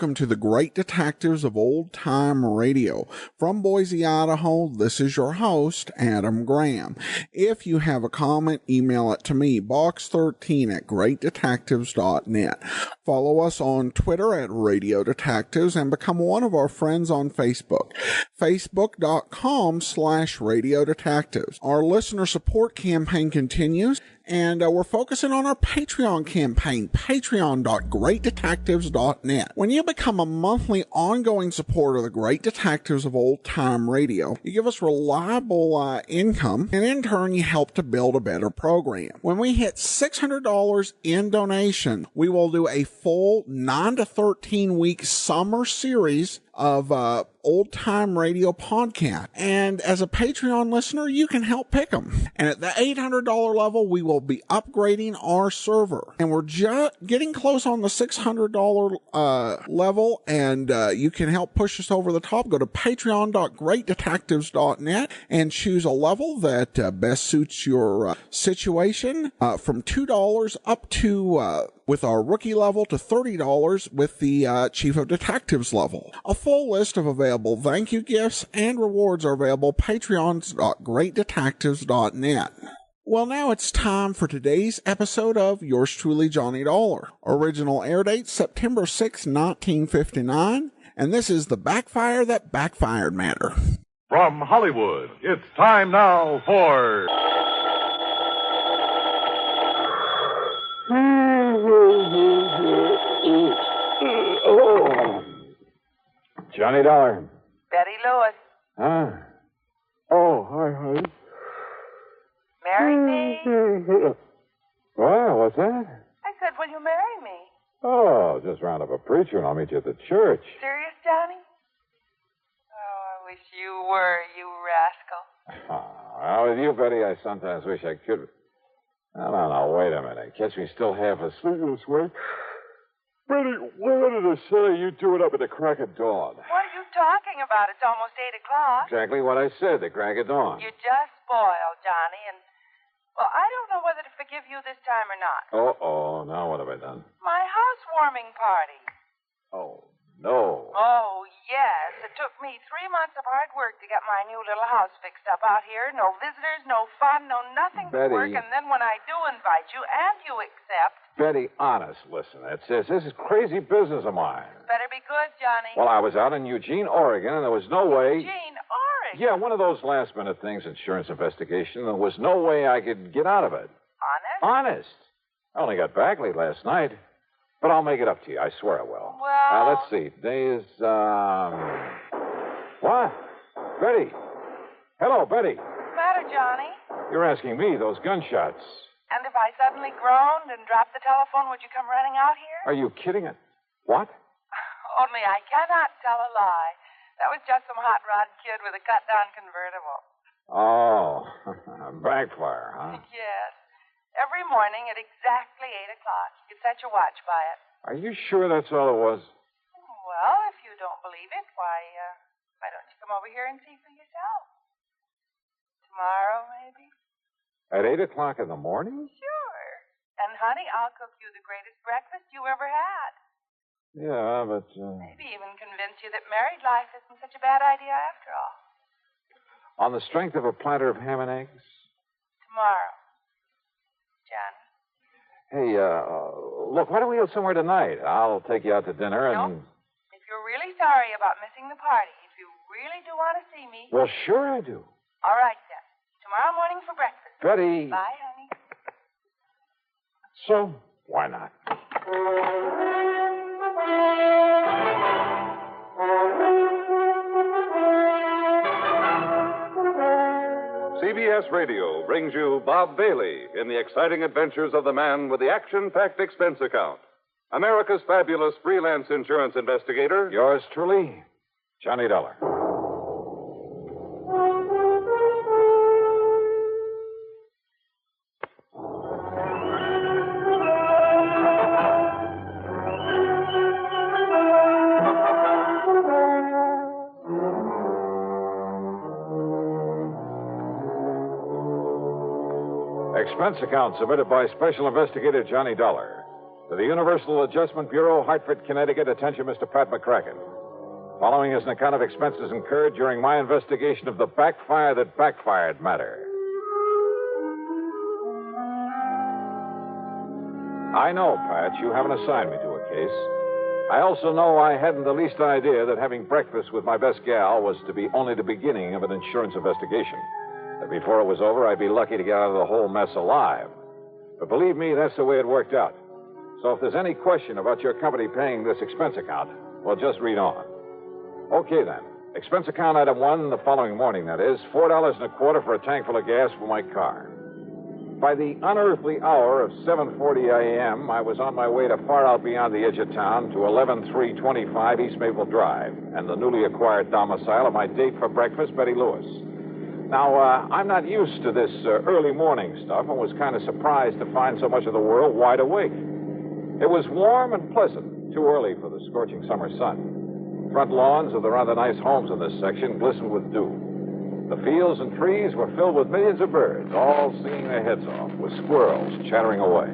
welcome to the Great Detectives of Old Time Radio. From Boise, Idaho, this is your host, Adam Graham. If you have a comment, email it to me, box13@greatdetectives.net. Follow us on Twitter at Radio Detectives and become one of our friends on Facebook, facebook.com/Radio Detectives. Our listener support campaign continues, and we're focusing on our Patreon campaign, patreon.greatdetectives.net. When you become a monthly ongoing supporter of the Great Detectives of Old Time Radio, you give us reliable income, and in turn you help to build a better program. When we hit $600 in donation, we will do a full 9 to 13 week summer series of old time radio podcast. And as a Patreon listener, you can help pick them. And at the $800 level, we will be upgrading our server. And we're just getting close on the $600 level, and you can help push us over the top. Go to patreon.greatdetectives.net and choose a level that best suits your situation, from $2 up to with our rookie level to $30 with the Chief of Detectives level. A full list of available thank you gifts and rewards are available at patreon.greatdetectives.net. Well, now it's time for today's episode of Yours Truly, Johnny Dollar. Original air date September 6, 1959, and this is the Backfire That Backfired matter. From Hollywood, it's time now for... Johnny Dollar. Betty Lewis. Huh? Oh, hi, honey. Marry me? Well, what's that? I said, will you marry me? Oh, just round up a preacher and I'll meet you at the church. Serious, Johnny? Oh, I wish you were, you rascal. Well, with you, Betty, I sometimes wish I could... No, wait a minute. Catch me still half asleep this way. Betty, where did the silly you do it up at the crack of dawn? What are you talking about? It's almost 8 o'clock. Exactly what I said, the crack of dawn. You just spoiled, Johnny, and... Well, I don't know whether to forgive you this time or not. Uh-oh, now what have I done? My housewarming party. Oh, no. Oh, yes. It took me 3 months of hard work to get my new little house fixed up out here. No visitors, no fun, no nothing Betty. to work. And then when I do invite you and you accept... Betty, honest, listen. This is crazy business of mine. Better be good, Johnny. Well, I was out in Eugene, Oregon, and there was no way... Eugene, Oregon? Yeah, one of those last-minute things, insurance investigation. There was no way I could get out of it. Honest? Honest. I only got back late last night. But I'll make it up to you. I swear I will. Well... let's see. Today is, What? Betty. Hello, Betty. What's the matter, Johnny? You're asking me, those gunshots. And if I suddenly groaned and dropped the telephone, would you come running out here? Are you kidding it? What? Only I cannot tell a lie. That was just some hot rod kid with a cut-down convertible. Oh, Backfire, huh? Yes. Every morning at exactly 8 o'clock. You could set your watch by it. Are you sure that's all it was? Well, if you don't believe it, why don't you come over here and see for yourself? Tomorrow, maybe? At 8 o'clock in the morning? Sure. And, honey, I'll cook you the greatest breakfast you ever had. Yeah, but... Maybe even convince you that married life isn't such a bad idea after all. On the strength of a platter of ham and eggs? Tomorrow. Johnny. Hey, look, why don't we go somewhere tonight? I'll take you out to dinner and... No. If you're really sorry about missing the party, if you really do want to see me... Well, sure I do. All right, then. Tomorrow morning for breakfast. Betty. Bye, honey. So, why not? CBS Radio brings you Bob Bailey in the exciting adventures of the man with the action-packed expense account. America's fabulous freelance insurance investigator. Yours truly, Johnny Dollar. Expense account submitted by Special Investigator Johnny Dollar. To the Universal Adjustment Bureau, Hartford, Connecticut. Attention, Mr. Pat McCracken. Following is an account of expenses incurred during my investigation of the Backfire that Backfired matter. I know, Pat, you haven't assigned me to a case. I also know I hadn't the least idea that having breakfast with my best gal was to be only the beginning of an insurance investigation. That before it was over, I'd be lucky to get out of the whole mess alive. But believe me, that's the way it worked out. So if there's any question about your company paying this expense account, well, just read on. Okay, then. Expense account item 1 the following morning, that is, $4.25 for a tank full of gas for my car. By the unearthly hour of 7:40 a.m., I was on my way to far out beyond the edge of town to 11325 East Maple Drive and the newly acquired domicile of my date for breakfast, Betty Lewis. Now, I'm not used to this early morning stuff and was kind of surprised to find so much of the world wide awake. It was warm and pleasant, too early for the scorching summer sun. Front lawns of the rather nice homes in this section glistened with dew. The fields and trees were filled with millions of birds, all singing their heads off, with squirrels chattering away.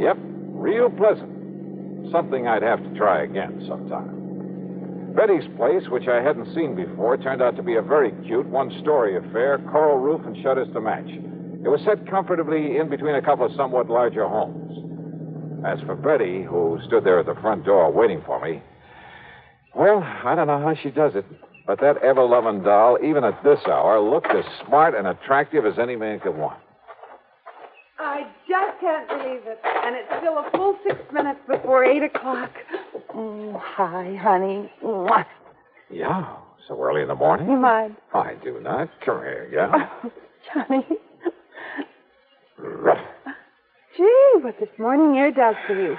Yep, real pleasant. Something I'd have to try again sometime. Betty's place, which I hadn't seen before, turned out to be a very cute one-story affair, coral roof and shutters to match. It was set comfortably in between a couple of somewhat larger homes. As for Betty, who stood there at the front door waiting for me, well, I don't know how she does it, but that ever-loving doll, even at this hour, looked as smart and attractive as any man could want. I just can't believe it. And it's still a full 6 minutes before 8 o'clock. Hi, honey. Yeah, so early in the morning? You mind? I do not. Come here, yeah? Oh, Johnny. Gee, what this morning air does to you.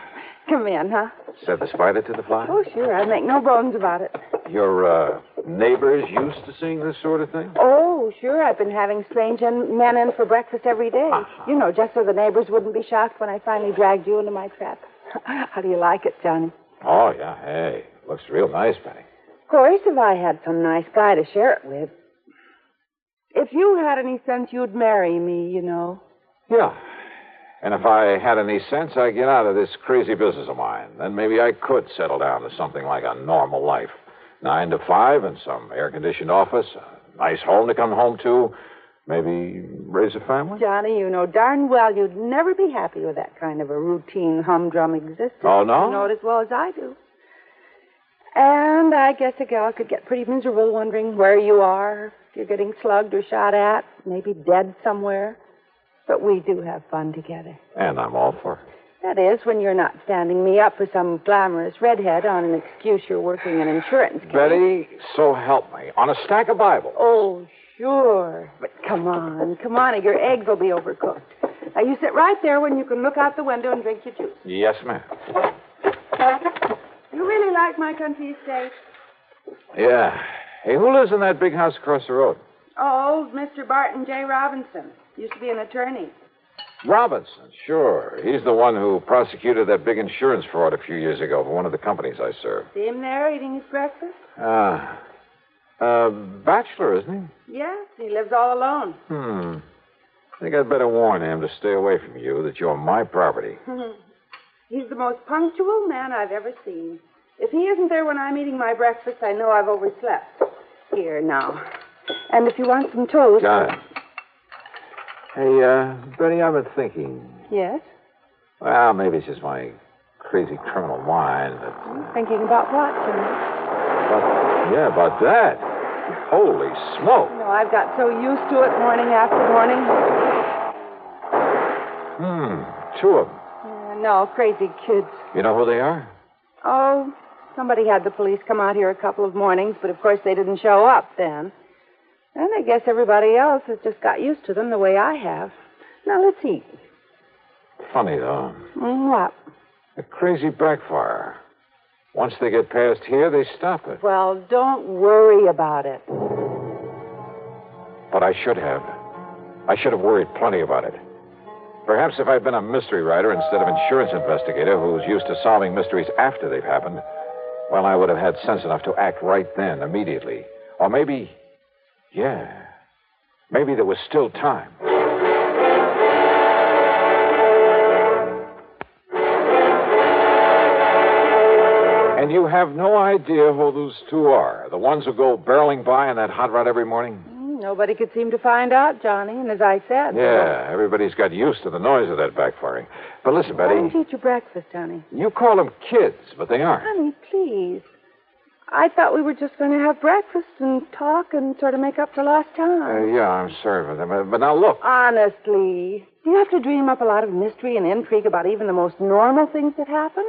Come in, huh? Said the spider to the fly? Oh, sure. I make no bones about it. Your neighbors used to seeing this sort of thing? Oh, sure. I've been having strange men in for breakfast every day. Uh-huh. You know, just so the neighbors wouldn't be shocked when I finally dragged you into my trap. How do you like it, Johnny? Oh, yeah. Hey, looks real nice, Betty. Of course, if I had some nice guy to share it with. If you had any sense, you'd marry me, you know. Yeah. And if I had any sense, I'd get out of this crazy business of mine. Then maybe I could settle down to something like a normal life. 9 to 5 in some air-conditioned office, a nice home to come home to, maybe raise a family. Johnny, you know darn well you'd never be happy with that kind of a routine, humdrum existence. Oh, no? You know it as well as I do. And I guess a gal could get pretty miserable wondering where you are, if you're getting slugged or shot at, maybe dead somewhere. But we do have fun together. And I'm all for it. That is, when you're not standing me up for some glamorous redhead on an excuse you're working an insurance case. Betty, so help me. On a stack of Bibles. Oh, sure. But come on, or your eggs will be overcooked. Now, you sit right there when you can look out the window and drink your juice. Yes, ma'am. You really like my country estate? Yeah. Hey, who lives in that big house across the road? Oh, Mr. Barton J. Robinson. Used to be an attorney. Robinson, sure. He's the one who prosecuted that big insurance fraud a few years ago for one of the companies I served. See him there eating his breakfast? Bachelor, isn't he? Yes, he lives all alone. I think I'd better warn him to stay away from you, that you're my property. He's the most punctual man I've ever seen. If he isn't there when I'm eating my breakfast, I know I've overslept. Here, now. And if you want some toast... Got it. Hey, Betty, I've been thinking. Yes? Well, maybe it's just my crazy criminal mind, but... Thinking about what, Johnny? About that. Holy smoke. No, I've got so used to it morning after morning. Two of them. No, crazy kids. You know who they are? Oh, somebody had the police come out here a couple of mornings, but of course they didn't show up then. And I guess everybody else has just got used to them the way I have. Now, let's eat. Funny, though. What? A crazy backfire. Once they get past here, they stop it. Well, don't worry about it. But I should have. I should have worried plenty about it. Perhaps if I'd been a mystery writer instead of insurance investigator who's used to solving mysteries after they've happened, well, I would have had sense enough to act right then, immediately. Or maybe... Yeah. Maybe there was still time. And you have no idea who those two are? The ones who go barreling by in that hot rod every morning? Nobody could seem to find out, Johnny, and as I said... Yeah, everybody's got used to the noise of that backfiring. But listen, Betty... Why don't you eat your breakfast, honey? You call them kids, but they aren't. Honey, please. I thought we were just going to have breakfast and talk and sort of make up for lost time. Yeah, I'm sorry for that. But now look. Honestly, do you have to dream up a lot of mystery and intrigue about even the most normal things that happen?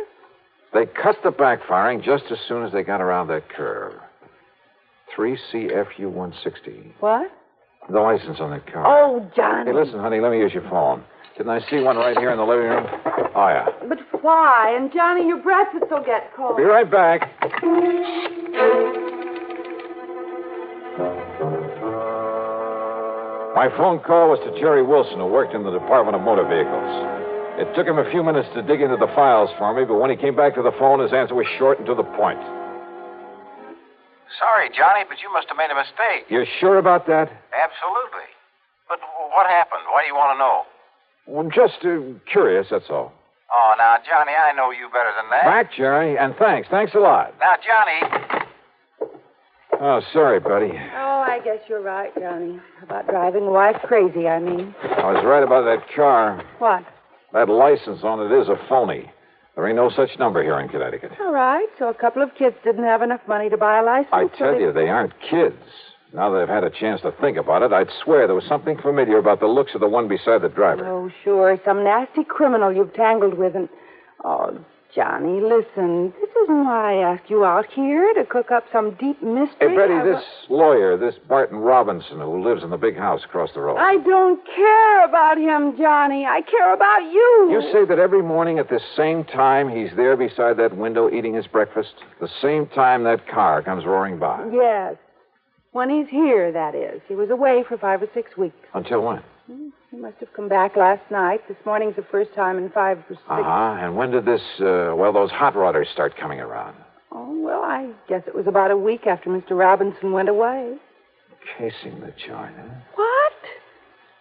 They cut the backfiring just as soon as they got around that curve. 3CFU 160. What? The license on that car. Oh, Johnny. Hey, listen, honey, let me use your phone. Didn't I see one right here in the living room? Oh, yeah. But why? And, Johnny, your breakfast will get cold. Be right back. My phone call was to Jerry Wilson, who worked in the Department of Motor Vehicles. It took him a few minutes to dig into the files for me, but when he came back to the phone, his answer was short and to the point. Sorry, Johnny, but you must have made a mistake. You're sure about that? Absolutely. But what happened? Why do you want to know? Well, I'm just curious, that's all. Oh, now, Johnny, I know you better than that. Back, Jerry, and thanks. Thanks a lot. Now, Johnny... Oh, sorry, buddy. Oh, I guess you're right, Johnny. About driving a wife crazy, I mean. I was right about that car. What? That license on it is a phony. There ain't no such number here in Connecticut. All right, so a couple of kids didn't have enough money to buy a license. I tell you, they aren't kids. Now that I've had a chance to think about it, I'd swear there was something familiar about the looks of the one beside the driver. Oh, sure, some nasty criminal you've tangled with and... Oh, Johnny, listen, this isn't why I asked you out here, to cook up some deep mystery. Hey, Betty, this lawyer, this Barton Robinson, who lives in the big house across the road. I don't care about him, Johnny. I care about you. You say that every morning at the same time he's there beside that window eating his breakfast? The same time that car comes roaring by? Yes. When he's here, that is. He was away for 5 or 6 weeks. Until when? He must have come back last night. This morning's the first time in 5 or 6. And when did those hot rodders start coming around? Oh, well, I guess it was about a week after Mr. Robinson went away. Casing the joint, huh? What?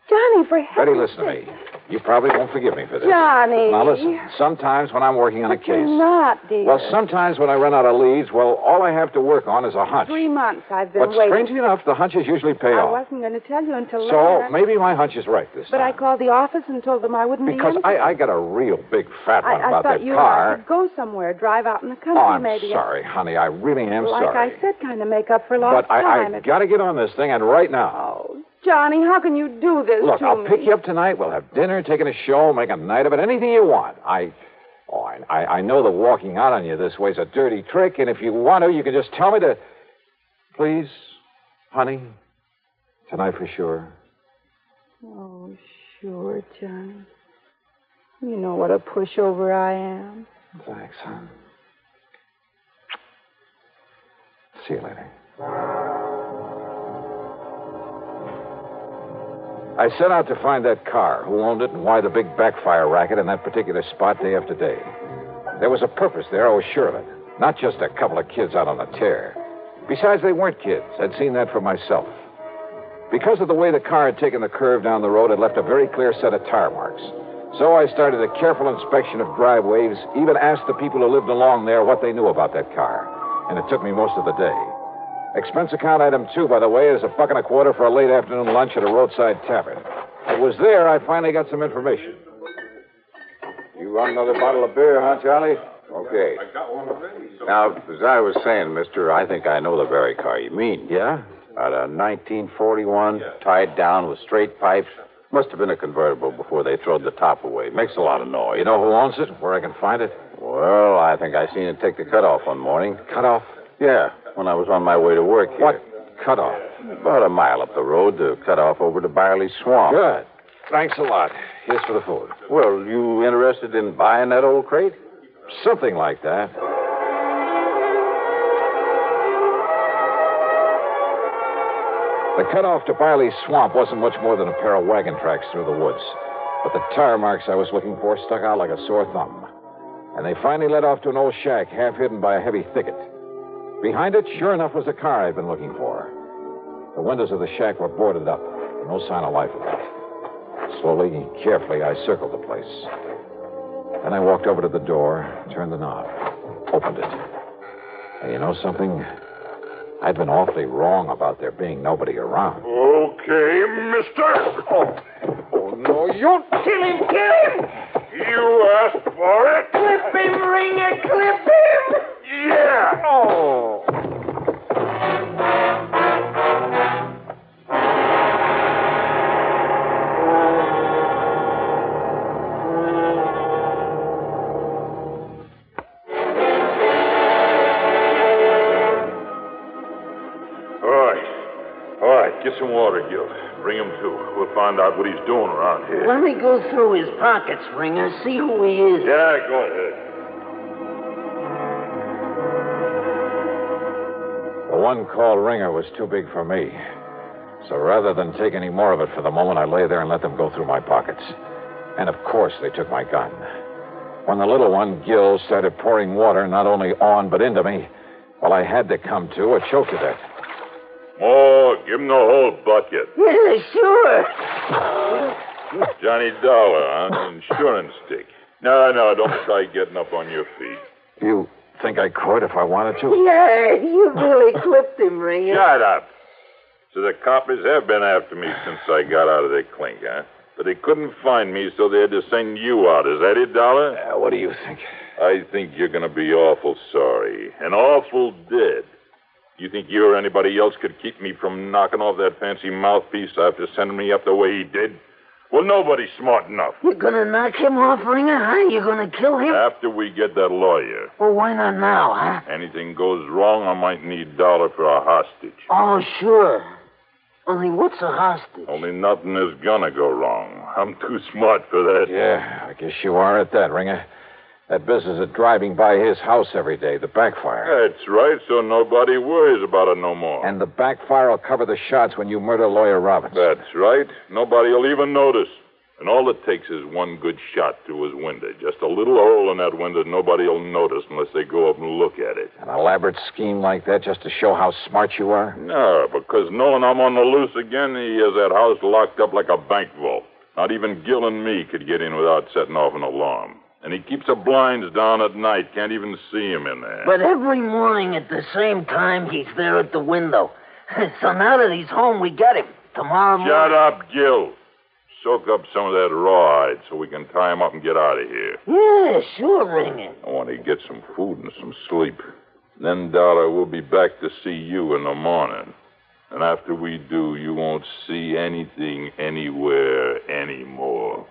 Johnny, for heaven's Betty, listen to me. You probably won't forgive me for this. Johnny. Now, listen. Sometimes when I'm working on a case... You're not, dear. Well, sometimes when I run out of leads, all I have to work on is a hunch. 3 months I've been But waiting. strangely enough, the hunches usually pay I off. wasn't going to tell you until So later. maybe my hunch is right this But time. I called the office and told them I wouldn't Because be in. I got a real big fat one I about thought that you car. could go somewhere, drive out in the country, Oh, I'm maybe. sorry, honey. I really am Like sorry. I said, kind of make up for lost But time. I got to get on this thing, and right now. Oh, Johnny, how can you do this Look, to I'll me? pick you up tonight. We'll have dinner, taking a show, make a night of it, anything you want. I know that walking out on you this way's a dirty trick, and if you want to, you can just tell me to... Please, honey, tonight for sure. Oh, sure, Johnny. You know what a pushover I am. Thanks, hon. See you later. I set out to find that car, who owned it, and why the big backfire racket in that particular spot day after day. There was a purpose there, I was sure of it. Not just a couple of kids out on a tear. Besides, they weren't kids. I'd seen that for myself. Because of the way the car had taken the curve down the road, it left a very clear set of tire marks. So I started a careful inspection of driveways, even asked the people who lived along there what they knew about that car. And it took me most of the day. Expense account item 2, by the way, is $1.25 for a late afternoon lunch at a roadside tavern. It was there I finally got some information. You want another bottle of beer, huh, Charlie? Okay. I got one already. Now, as I was saying, mister, I think I know the very car you mean. Yeah? At a 1941, tied down with straight pipes. Must have been a convertible before they throwed the top away. Makes a lot of noise. You know who owns it? Where I can find it? Well, I think I seen it take the cutoff one morning. Cutoff? Yeah, when I was on my way to work here. What cutoff? About a mile up the road to cut off over to Barley Swamp. Good. Thanks a lot. Here's for the food. Well, you interested in buying that old crate? Something like that. The cutoff to Barley Swamp wasn't much more than a pair of wagon tracks through the woods. But the tire marks I was looking for stuck out like a sore thumb. And they finally led off to an old shack half hidden by a heavy thicket. Behind it, sure enough, was the car I'd been looking for. The windows of the shack were boarded up. No sign of life in it. Slowly and carefully, I circled the place. Then I walked over to the door, turned the knob, opened it. Hey, you know something? I've been awfully wrong about there being nobody around. Okay, mister. Oh, no, you... Kill him! You asked for it. Clip him, Ringer, clip him! Yeah. Oh. All right, get some water, Gil. Bring him to. We'll find out what he's doing around here. Let me go through his pockets, Ringer, see who he is. Yeah, go ahead. The one called Ringer was too big for me. So rather than take any more of it for the moment, I lay there and let them go through my pockets. And of course, they took my gun. When the little one, Gil, started pouring water not only on but into me, well, I had to come to or choke to death. Oh, give him the whole bucket. Yeah, sure. Johnny Dollar, huh? Insurance stick. No, don't try getting up on your feet. You think I could if I wanted to? Yeah, you really clipped him, Ringer. Shut up. So the coppers have been after me since I got out of their clink, huh? But they couldn't find me, so they had to send you out. Is that it, Dollar? What do you think? I think you're going to be awful sorry. And awful dead. You think you or anybody else could keep me from knocking off that fancy mouthpiece after sending me up the way he did? Well, nobody's smart enough. You're gonna knock him off, Ringer, huh? You're gonna kill him? After we get that lawyer. Well, why not now, huh? Anything goes wrong, I might need Dollar for a hostage. Oh, sure. Only what's a hostage? Only nothing is gonna go wrong. I'm too smart for that. Yeah, I guess you are at that, Ringer. That business of driving by his house every day, the Backfire. That's right, so nobody worries about it no more. And the Backfire will cover the shots when you murder Lawyer Robbins. That's right. Nobody will even notice. And all it takes is one good shot through his window. Just a little hole in that window nobody will notice unless they go up and look at it. An elaborate scheme like that just to show how smart you are? No, because knowing I'm on the loose again, he has that house locked up like a bank vault. Not even Gil and me could get in without setting off an alarm. And he keeps the blinds down at night. Can't even see him in there. But every morning at the same time, he's there at the window. So now that he's home, we get him. Tomorrow morning... Shut up, Gil. Soak up some of that rawhide so we can tie him up and get out of here. Yeah, sure, Ringer. I want to get some food and some sleep. Then, Dollar, we'll be back to see you in the morning. And after we do, you won't see anything anywhere anymore.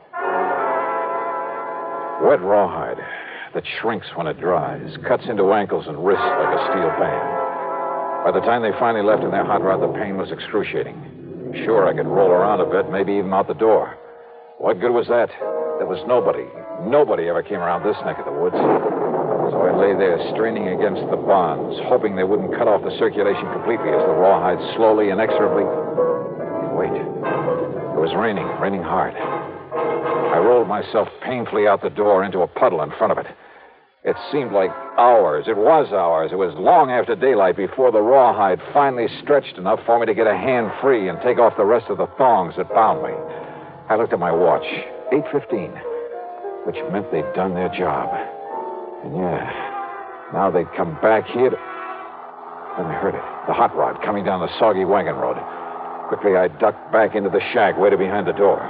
Wet rawhide that shrinks when it dries, cuts into ankles and wrists like a steel band. By the time they finally left in their hot rod, the pain was excruciating. Sure, I could roll around a bit, maybe even out the door. What good was that? There was nobody ever came around this neck of the woods. So I lay there straining against the bonds, hoping they wouldn't cut off the circulation completely as the rawhide slowly, inexorably... Wait. It was raining hard. I rolled myself painfully out the door into a puddle in front of it. It seemed like hours. It was hours. It was long after daylight before the rawhide finally stretched enough for me to get a hand free and take off the rest of the thongs that bound me. I looked at my watch. 8:15, which meant they'd done their job. And yeah, now they'd come back here to... Then I heard it. The hot rod coming down the soggy wagon road. Quickly, I ducked back into the shack, waited behind the door.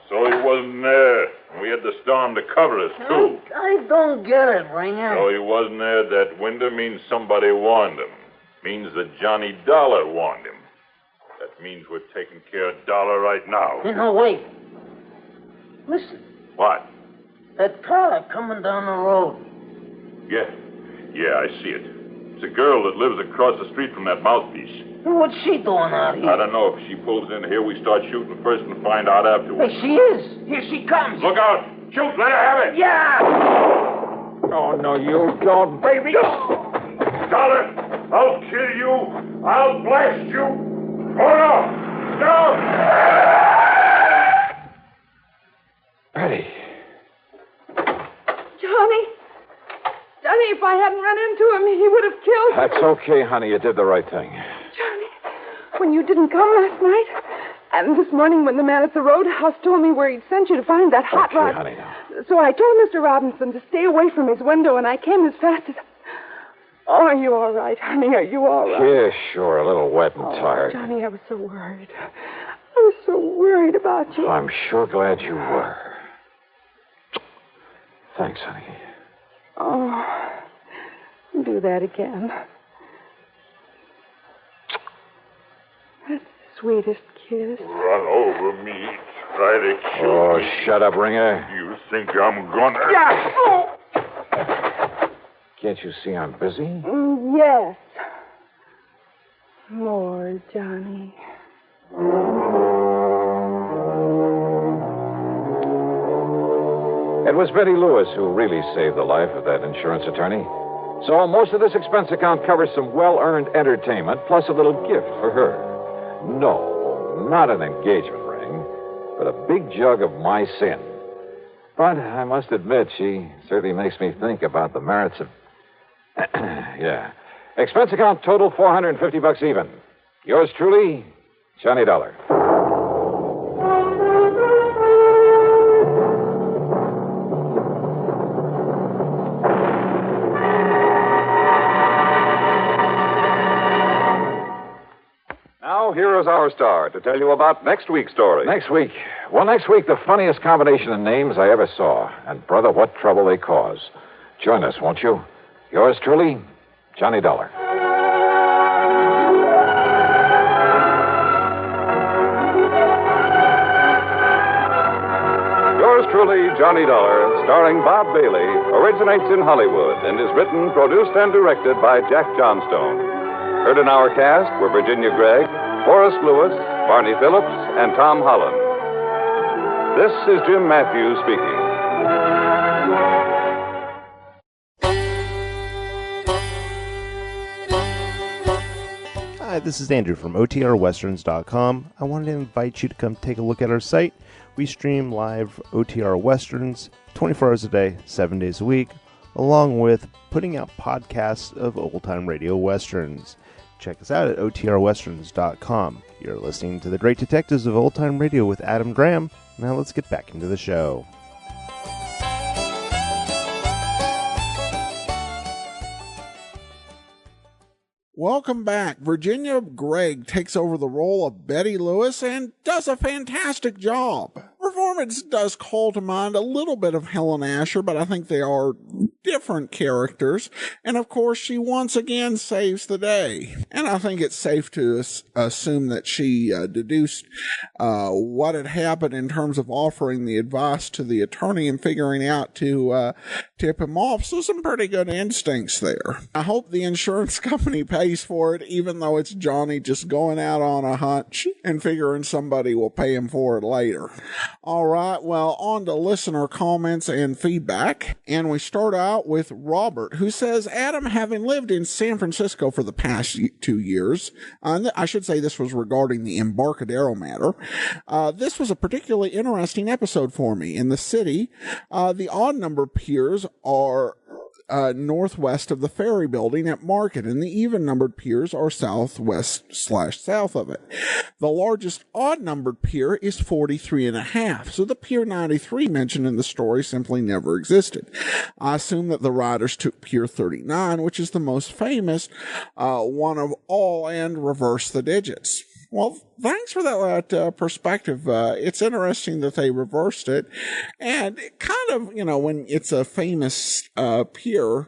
So he wasn't there. We had the storm to cover us, too. I don't get it, Ringer. So he wasn't there at that window means somebody warned him. Means that Johnny Dollar warned him. That means we're taking care of Dollar right now. Hey, no, wait. Listen. What? That car coming down the road. Yeah, I see it. It's a girl that lives across the street from that mouthpiece. What's she doing out here? I don't know. If she pulls in here, we start shooting first and find out afterwards. Hey, she is. Here she comes. Look out. Shoot. Let her have it. Yeah. Oh, no, you don't, baby. Dollar, I'll kill you. I'll blast you. Oh, no. Betty. Johnny, if I hadn't run into him, he would have killed me. That's okay, honey. You did the right thing. Johnny, when you didn't come last night, and this morning when the man at the roadhouse told me where he'd sent you to find that hot rod. Honey, now. So I told Mr. Robinson to stay away from his window, and I came as fast as... Oh, are you all right, honey? Are you all right? Yeah, sure. A little wet and tired. Johnny, I was so worried. I was so worried about you. I'm sure glad you were. Thanks, honey. Oh, do that again. That's the sweetest kiss. Run over me. Try to kill me. Shut up, Ringer. You think I'm gonna... Yeah. Oh. Can't you see I'm busy? Yes. More, Johnny. It was Betty Lewis who really saved the life of that insurance attorney. So most of this expense account covers some well-earned entertainment, plus a little gift for her. No, not an engagement ring, but a big jug of my sin. But I must admit, she certainly makes me think about the merits of... Yeah. Expense account total $450 even. Yours truly, Johnny Dollar. Now, here is our star to tell you about next week's story. Next week? Well, next week, the funniest combination of names I ever saw. And, brother, what trouble they cause. Join us, won't you? Yours truly, Johnny Dollar. Yours truly, Johnny Dollar, starring Bob Bailey, originates in Hollywood and is written, produced, and directed by Jack Johnstone. Heard in our cast were Virginia Gregg, Forrest Lewis, Barney Phillips, and Tom Holland. This is Jim Matthews speaking. Hi, this is Andrew from OTRWesterns.com. I wanted to invite you to come take a look at our site. We stream live OTR Westerns 24 hours a day, 7 days a week, along with putting out podcasts of old-time radio westerns. Check us out at OTRWesterns.com. You're listening to The Great Detectives of Old Time Radio with Adam Graham. Now let's get back into the show. Welcome back. Virginia Gregg takes over the role of Betty Lewis and does a fantastic job. Performance does call to mind a little bit of Helen Asher, but I think they are different characters. And of course, she once again saves the day. And I think it's safe to assume that she deduced what had happened in terms of offering the advice to the attorney and figuring out to tip him off. So some pretty good instincts there. I hope the insurance company pays for it, even though it's Johnny just going out on a hunch and figuring somebody will pay him for it later. All right, well, on to listener comments and feedback. And we start out with Robert, who says, Adam, having lived in San Francisco for the past 2 years, I should say this was regarding the Embarcadero matter, this was a particularly interesting episode for me. In the city, the odd number piers are northwest of the ferry building at Market, and the even-numbered piers are southwest/south of it. The largest odd-numbered pier is 43.5, so the Pier 93 mentioned in the story simply never existed. I assume that the writers took Pier 39, which is the most famous one of all, and reversed the digits. Well, thanks for that perspective. It's interesting that they reversed it. And it kind of, when it's a famous pier,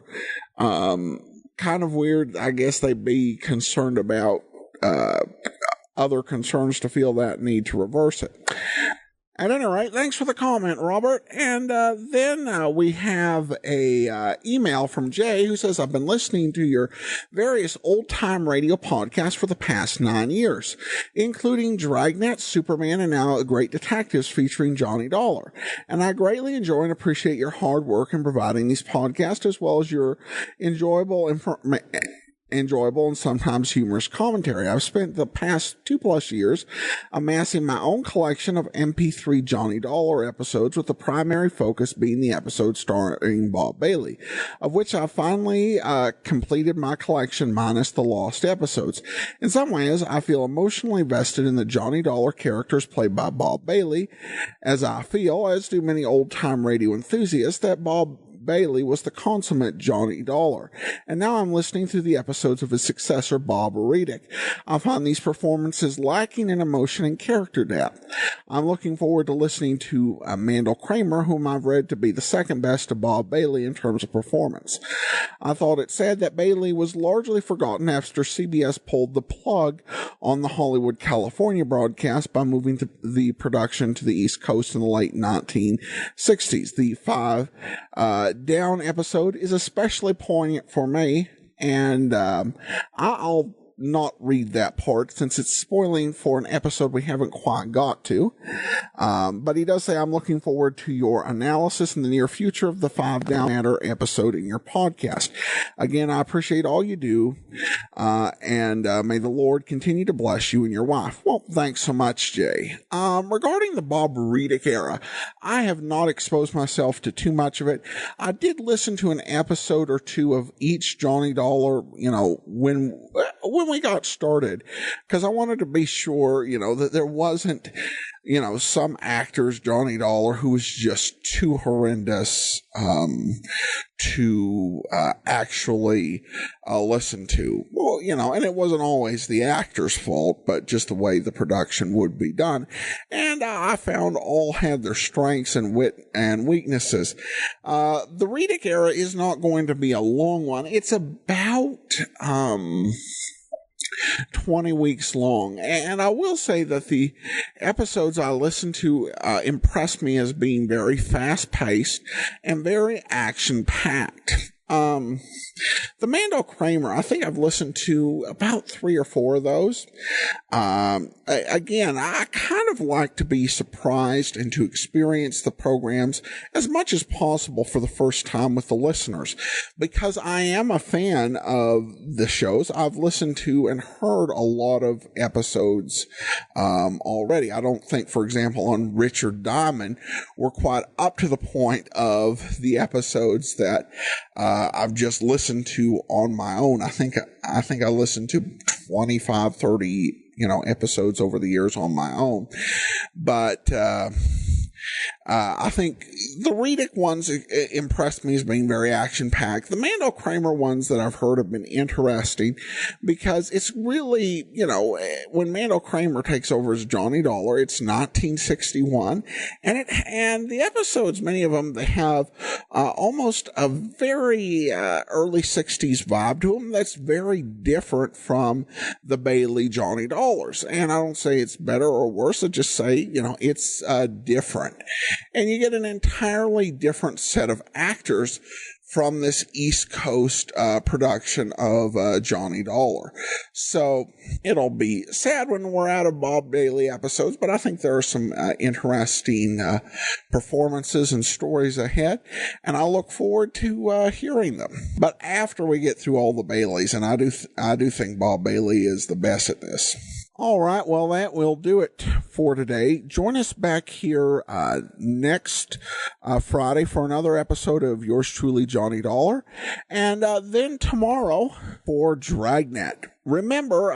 kind of weird, I guess they'd be concerned about other concerns to feel that need to reverse it. At any rate, thanks for the comment, Robert. And then we have a email from Jay, who says, I've been listening to your various old-time radio podcasts for the past 9 years, including Dragnet, Superman, and now Great Detectives featuring Johnny Dollar. And I greatly enjoy and appreciate your hard work in providing these podcasts, as well as your enjoyable enjoyable and sometimes humorous commentary. I've spent the past 2+ years amassing my own collection of MP3 Johnny Dollar episodes, with the primary focus being the episode starring Bob Bailey, of which I finally completed my collection minus the lost episodes. In some ways, I feel emotionally vested in the Johnny Dollar characters played by Bob Bailey, as I feel, as do many old-time radio enthusiasts, that Bob Bailey was the consummate Johnny Dollar. And now I'm listening through the episodes of his successor, Bob Reddick. I find these performances lacking in emotion and character depth. I'm looking forward to listening to Mandel Kramer, whom I've read to be the second best to Bob Bailey in terms of performance. I thought it sad that Bailey was largely forgotten after CBS pulled the plug on the Hollywood, California broadcast by moving the production to the East Coast in the late 1960s. The 5 Down episode is especially poignant for me, and I'll not read that part since it's spoiling for an episode we haven't quite got to. But he does say, I'm looking forward to your analysis in the near future of the 5 Down Matter episode in your podcast. Again, I appreciate all you do, and may the Lord continue to bless you and your wife. Well, thanks so much, Jay. Regarding the Bob Reddick era, I have not exposed myself to too much of it. I did listen to an episode or two of each Johnny Dollar, when we got started, because I wanted to be sure, that there wasn't, some actors, Johnny Dollar, who was just too horrendous to actually listen to. Well, and it wasn't always the actor's fault, but just the way the production would be done. And I found all had their strengths and wit and weaknesses. The Reddick era is not going to be a long one. It's about 20 weeks long. And I will say that the episodes I listened to impressed me as being very fast-paced and very action-packed. The Mandel Kramer, I think I've listened to about 3 or 4 of those. Again, I kind of like to be surprised and to experience the programs as much as possible for the first time with the listeners, because I am a fan of the shows. I've listened to and heard a lot of episodes already. I don't think, for example, on Richard Diamond, we're quite up to the point of the episodes that I've just listened to on my own. I think I listened to 25, 30, episodes over the years on my own. But I think the Reddick ones impressed me as being very action-packed. The Mandel Kramer ones that I've heard have been interesting because it's really, when Mandel Kramer takes over as Johnny Dollar, it's 1961, and the episodes, many of them, they have almost a very early 60s vibe to them that's very different from the Bailey Johnny Dollars. And I don't say it's better or worse, I just say, it's different. And you get an entirely different set of actors from this East Coast production of Johnny Dollar. So it'll be sad when we're out of Bob Bailey episodes, but I think there are some interesting performances and stories ahead, and I look forward to hearing them. But after we get through all the Baileys, and I do think Bob Bailey is the best at this. All right, well, that will do it for today. Join us back here next Friday for another episode of yours truly, Johnny Dollar, and then tomorrow for Dragnet. Remember,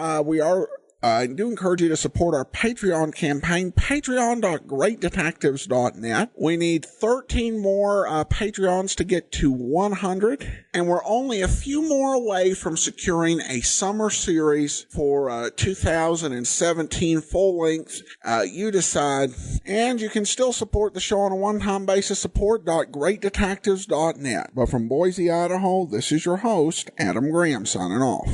I do encourage you to support our Patreon campaign, patreon.greatdetectives.net. We need 13 more Patreons to get to 100, and we're only a few more away from securing a summer series for 2017 full length. You decide, and you can still support the show on a one-time basis, support.greatdetectives.net. But from Boise, Idaho, this is your host, Adam Graham, signing off.